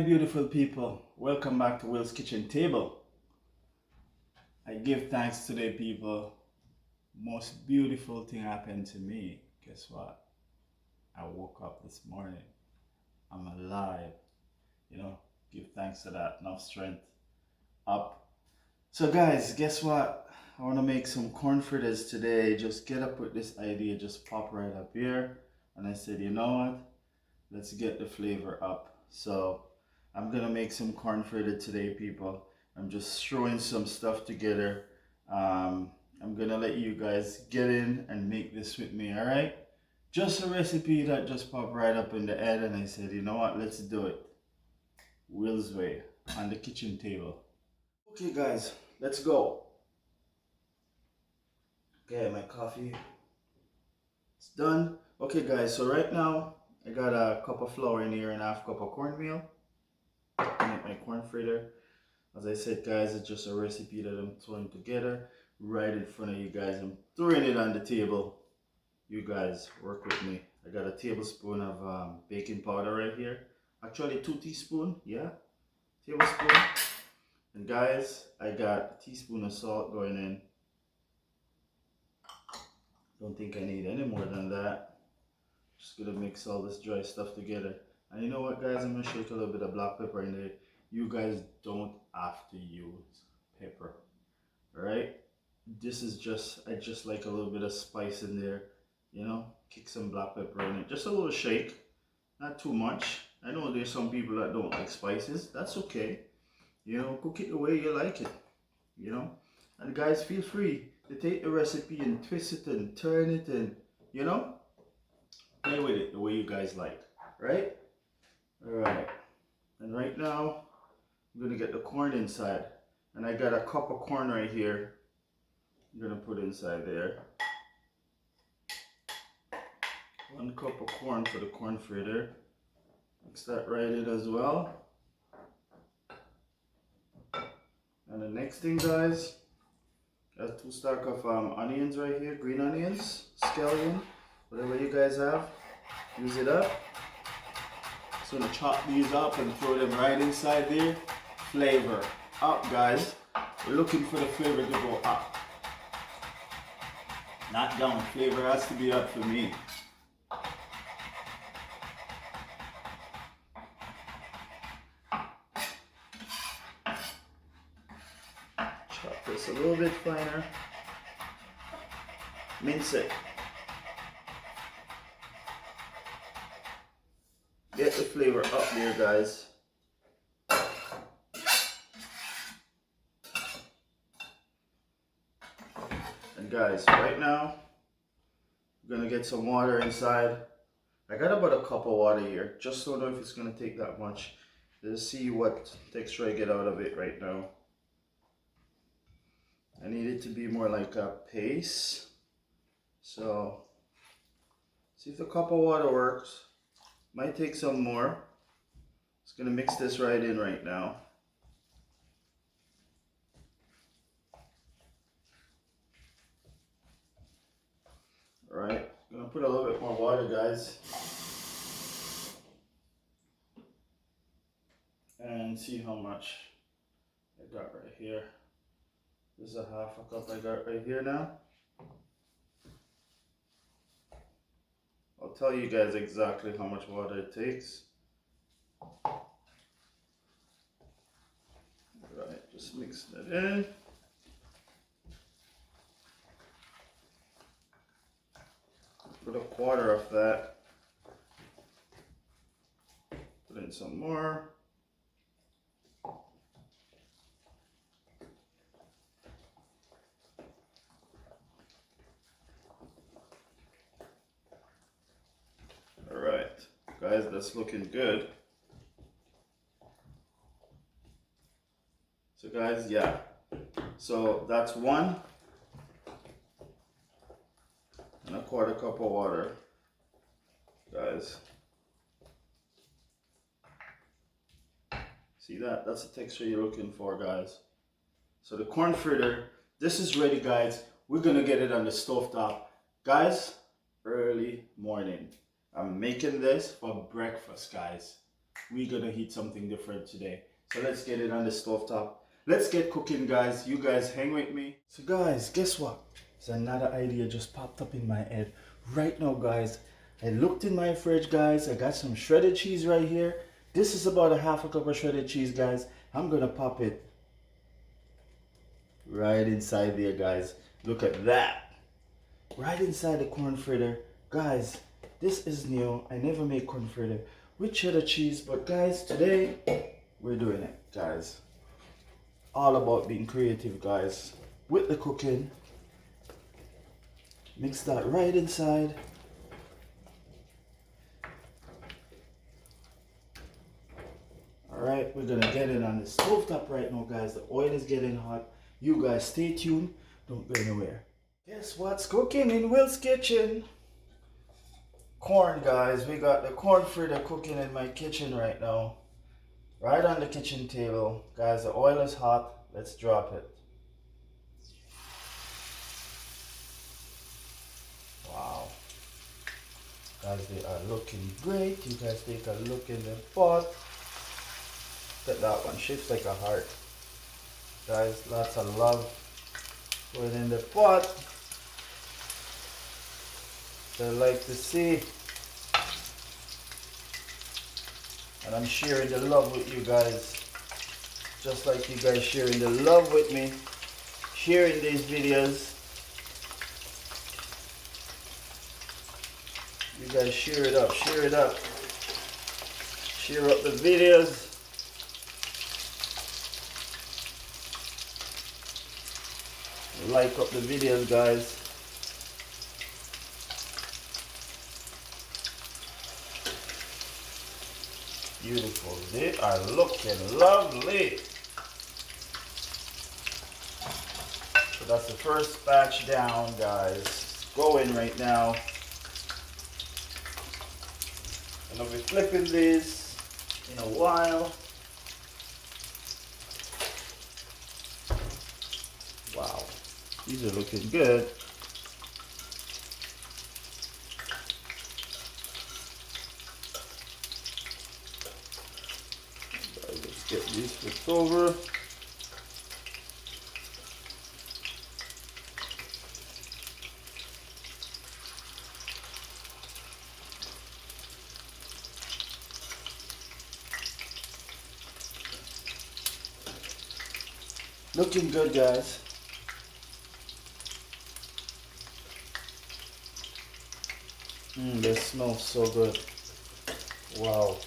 beautiful people, welcome back to Will's Kitchen Table. I give thanks today, people. Most beautiful thing happened to me. Guess what? I woke up this morning. I'm alive. Give thanks to that. Enough strength. Up. So guys, guess what? I want to make some corn fritters today. Just get up with this idea, just pop right up here. And I said, you know what? Let's get the flavor up. So I'm gonna make some corn fritter today, people. I'm just throwing some stuff together. I'm gonna let you guys get in and make this with me, all right? Just a recipe that just popped right up in the head, and I said, you know what, let's do it. Will's way, on the kitchen table. Okay guys, let's go. Okay, my coffee is done. Okay guys, so right now I got a cup of flour in here and a half cup of cornmeal to make my corn fritter. As I said guys, it's just a recipe that I'm throwing together right in front of you guys. I'm throwing it on the table. You guys work with me. I got a tablespoon of baking powder right here. Actually 2 teaspoons, yeah, tablespoon. And guys, I got a teaspoon of salt going in. Don't think I need any more than that. Just gonna mix all this dry stuff together. And you know what guys, I'm gonna shake a little bit of black pepper in there. You guys don't have to use pepper, alright? This is just, I just like a little bit of spice in there, kick some black pepper in it. Just a little shake, not too much. I know there's some people that don't like spices, that's okay. Cook it the way you like it, And guys, feel free to take the recipe and twist it and turn it and, play with it the way you guys like, right? Alright, and right now, I'm gonna get the corn inside. And I got a cup of corn right here. I'm gonna put inside there. 1 cup of corn for the corn fritter. Mix that right in as well. And the next thing guys, got 2 stalks of onions right here, green onions, scallion, whatever you guys have, use it up. So I'm gonna chop these up and throw them right inside there. Flavor up guys, we're looking for the flavor to go up, not down. Flavor has to be up for me. Chop this a little bit finer, mince it. Get the flavor up there guys. And guys, right now I'm gonna get some water inside. I got about a cup of water here. Just don't know if it's gonna take that much. Let's see what texture I get out of it right now. I need it to be more like a paste. So see if the cup of water works. Might take some more. Just gonna mix this right in right now. Alright, gonna put a little bit more water guys. And see how much I got right here. This is a half a cup I got right here now. I'll tell you guys exactly how much water it takes. Alright, just mix that in. Put a quarter of that. Put in some more. Alright, guys, that's looking good. So guys, yeah. So that's 1 1/4 cup of water, guys. See that? That's the texture you're looking for, guys. So the corn fritter, this is ready, guys. We're gonna get it on the stove top. Guys, early morning. I'm making this for breakfast, guys. we're gonna heat something different today. So let's get it on the stove top. Let's get cooking, guys. You guys hang with me. So guys, guess what? There's another idea just popped up in my head right now, guys. I looked in my fridge, guys. I got some shredded cheese right here. This is about a half a cup of shredded cheese, guys. I'm gonna pop it right inside there, guys. Look at that. Right inside the corn fritter. Guys, this is new. I never made corn fritter with cheddar cheese, but guys, today we're doing it, guys. All about being creative, guys, with the cooking. Mix that right inside. Alright, we're gonna get it on the stove top right now, guys. The oil is getting hot. You guys stay tuned. Don't go anywhere. Guess what's cooking in Will's kitchen? Corn, guys. We got the corn fritter cooking in my kitchen right now. Right on the kitchen table. Guys, the oil is hot. Let's drop it. Wow. Guys, they are looking great. You guys take a look in the pot. Look at that one. Shapes like a heart. Guys, lots of love. Put it in the pot. I like to see. And I'm sharing the love with you guys. Just like you guys sharing the love with me. Sharing these videos. You guys share it up, share it up. Share up the videos. Like up the videos, guys. Beautiful. They are looking lovely. So that's the first batch down, guys. Going right now. And I'll be flipping this in a while. Wow. These are looking good. Let's get these flipped over. Looking good, guys. They smell so good. Wow.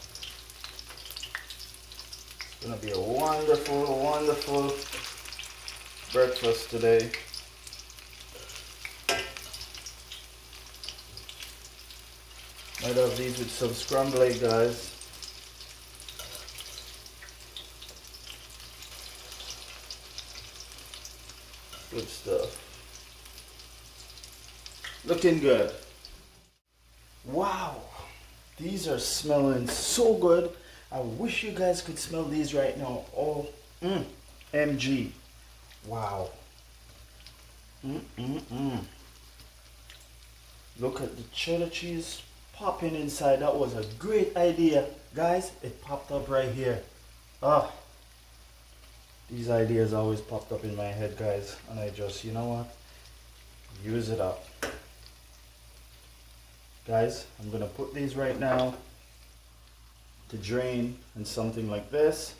It's gonna be a wonderful, wonderful breakfast today. Might have these with some scrambled egg, guys. Good stuff. Looking good. Wow, these are smelling so good. I wish you guys could smell these right now. Oh, MG. Wow. Look at the cheddar cheese popping inside. That was a great idea. Guys, it popped up right here. These ideas always popped up in my head, guys. And I just, you know what? Use it up. Guys, I'm gonna put these right now to drain in something like this.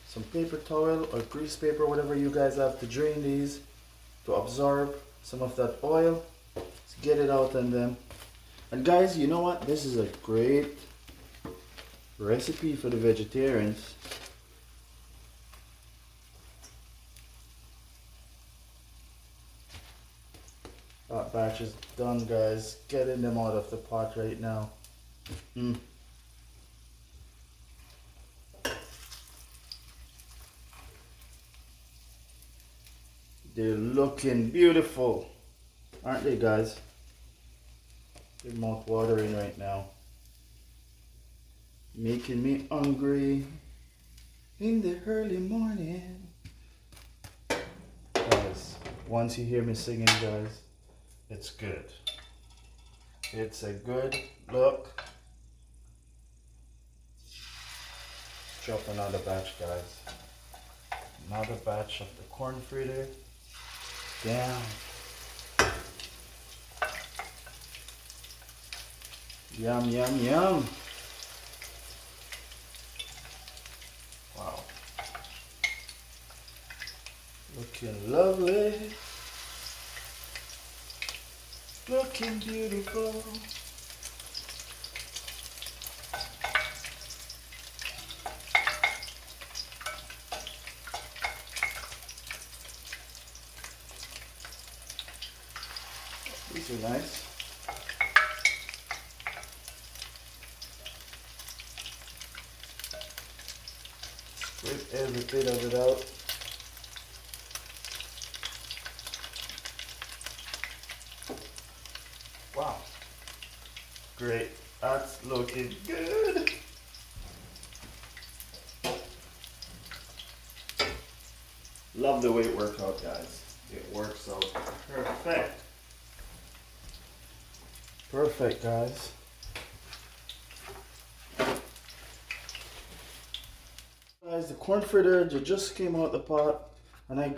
Some paper towel or grease paper, whatever you guys have to drain these, to absorb some of that oil. Let's get it out on them. And guys, you know what? This is a great recipe for the vegetarians. That batch is done, guys. Getting them out of the pot right now. They're looking beautiful, aren't they, guys? They're mouth watering right now. Making me hungry in the early morning. Guys, once you hear me singing, guys, it's good. It's a good look. up another batch, guys. Another batch of the corn fritter. Damn. Yum, yum, yum. Wow. Looking lovely. Looking beautiful. These are nice. Scrape every bit of it out. Wow. Great. That's looking good. Love the way it worked out, guys. It works out perfect. Perfect, guys. Guys, the corn fritter just came out the pot, and I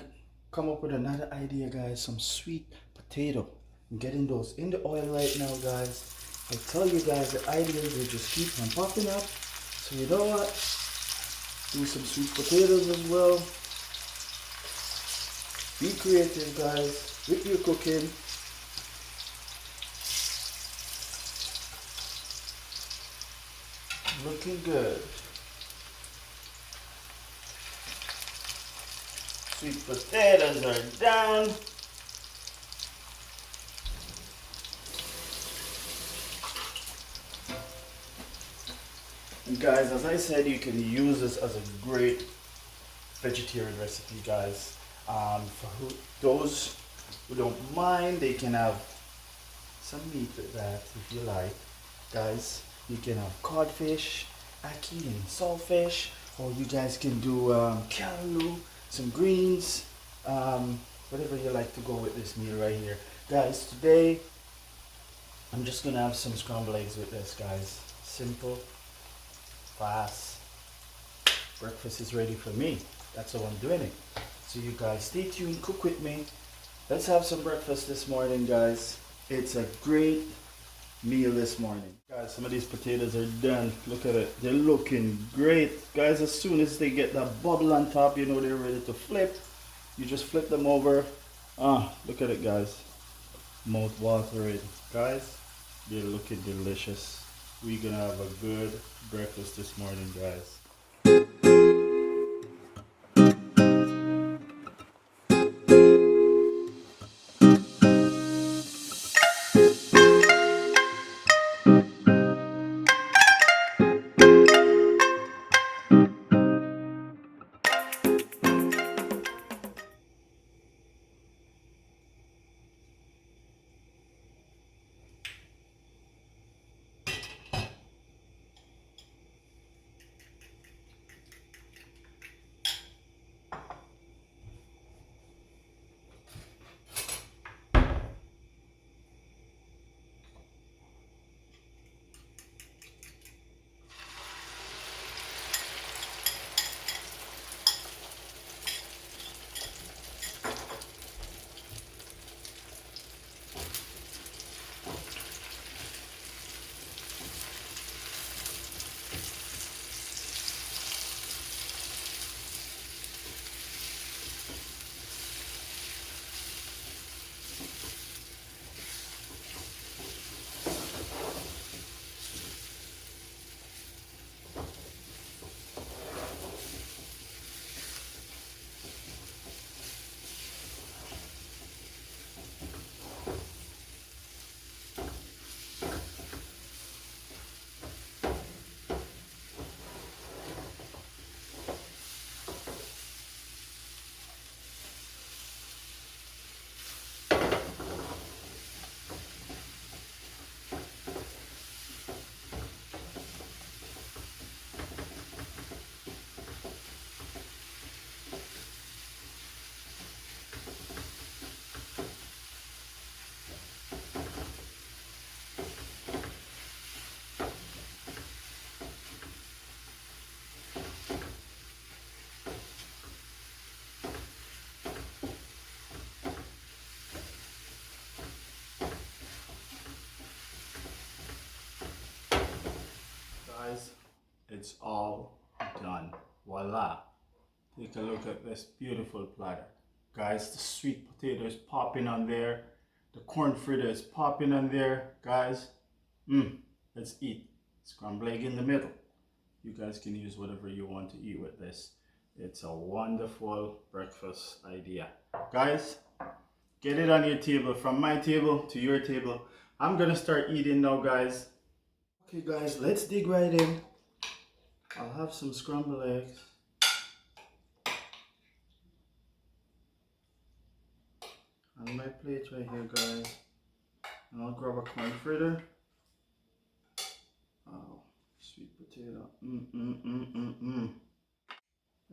come up with another idea, guys. Some sweet potato. I'm getting those in the oil right now, guys. I tell you guys, the ideas will just keep on popping up. So you know what? Do some sweet potatoes as well. Be creative, guys, with your cooking. Looking good. Sweet potatoes are done. And guys, as I said, you can use this as a great vegetarian recipe, guys. Those who don't mind, they can have some meat with that if you like. Guys, you can have codfish, ackee and saltfish, or you guys can do callaloo, some greens, whatever you like to go with this meal right here. Guys, today I'm just gonna have some scrambled eggs with this, guys. Simple, fast. Breakfast is ready for me. That's how I'm doing it. So you guys stay tuned, cook with me. Let's have some breakfast this morning, guys. It's a great meal this morning. Guys, some of these potatoes are done. Look at it. They're looking great. Guys, as soon as they get that bubble on top, you know they're ready to flip. You just flip them over. Look at it, guys. Mouth watering. Guys, they're looking delicious. We're gonna have a good breakfast this morning, guys. it's all done. Voila. Take a look at this beautiful platter. Guys, the sweet potato is popping on there. The corn fritter is popping on there. Guys, let's eat. Scrambled egg in the middle. You guys can use whatever you want to eat with this. It's a wonderful breakfast idea. Guys, get it on your table, from my table to your table. I'm gonna start eating now, guys. Okay guys, let's dig right in. I'll have some scrambled eggs. On my plate right here, guys. And I'll grab a corn fritter. Oh, sweet potato.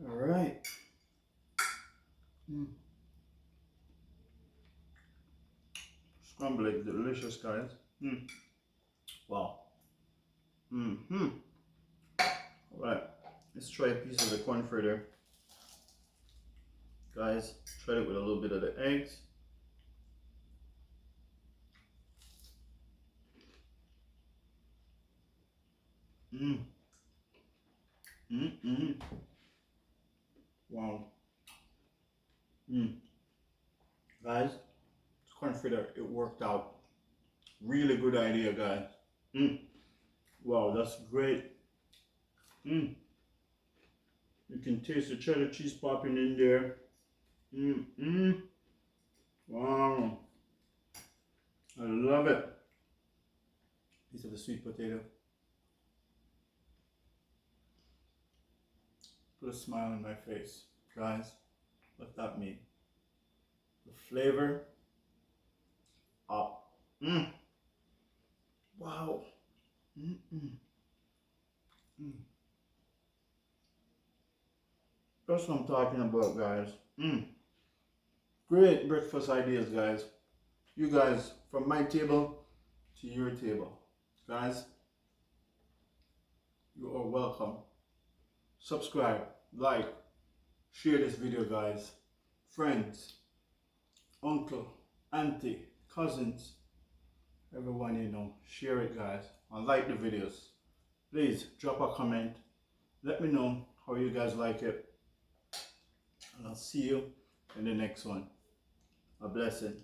Alright. Scrambled egg, delicious, guys. Wow. Alright, let's try a piece of the corn fritter. Guys, try it with a little bit of the eggs. Wow. Guys, corn fritter, it worked out. Really good idea, guys. Wow, that's great. You can taste the cheddar cheese popping in there. Wow. I love it. Piece of the sweet potato. Put a smile on my face. Guys, what that mean? The flavor up. Wow. That's what I'm talking about, guys. Great breakfast ideas, guys. You guys, from my table to your table. Guys, you are welcome. Subscribe, like, share this video, guys. Friends, uncle, auntie, cousins, everyone you know, share it, guys, and like the videos. Please drop a comment. Let me know how you guys like it, and I'll see you in the next one. A blessing.